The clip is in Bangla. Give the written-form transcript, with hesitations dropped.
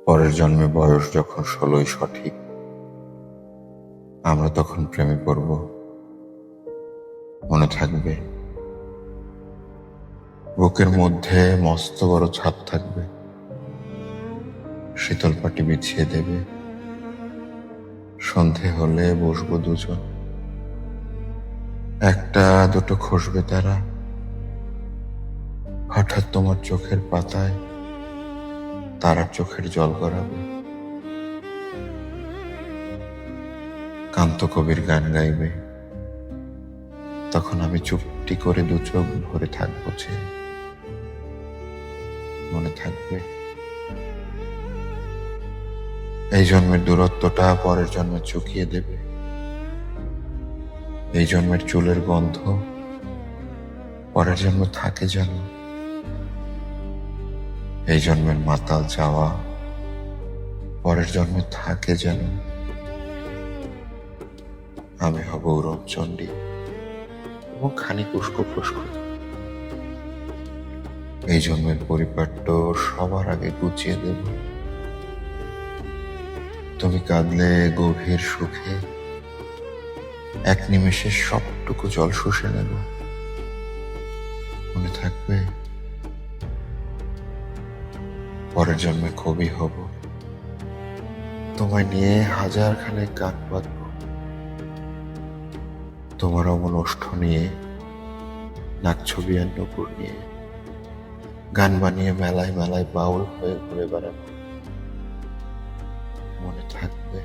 পরের জন্মে বয়স যখন 16ই সঠিক, আমরা তখন প্রেমে পড়ব। মনে থাকবে বুকের মধ্যে মস্ত বড় ছাদ থাকবে, শীতল পাটি বিছিয়ে দেবে। সন্ধে হলে বসবো দুজন, একটা দুটো খসবে তারা। হঠাৎ তোমার চোখের পাতায় তারার চোখের জল গড়াবে। কান্ত কবির গান গাইবে, তখন আমি চুপটি করে দু চোখ ভরে থাকবো যে। মনে থাকবে এই জন্মের দূরত্বটা পরের জন্মে চুকিয়ে দেবে। এই জন্মের চুলের গন্ধ পরের জন্ম থাকে যেন। এই জন্মের মাতাল চাওয়া পরের জন্মে থাকে যেন। আমি হব উড়নচণ্ডী এবং খানিক উস্কো ফুস্কো। এই জন্মের পরিপাট্য সবার আগে গুছিয়ে দেব। তুমি কাঁদলে গভীর সুখে এক নিমেষে সবটুকু জল শুষে নেব। মনে থাকবে পরের জন্মে কবি হব, তোমায় নিয়ে হাজার খানেক গান বাঁধব। তোমার অমন ওষ্ঠ নিয়ে, নাক ছবি আর নুপুর নিয়ে গান বানিয়ে মেলায় মেলায় বাউল হয়ে ঘুরে বেড়াবো। মনে থাকবে।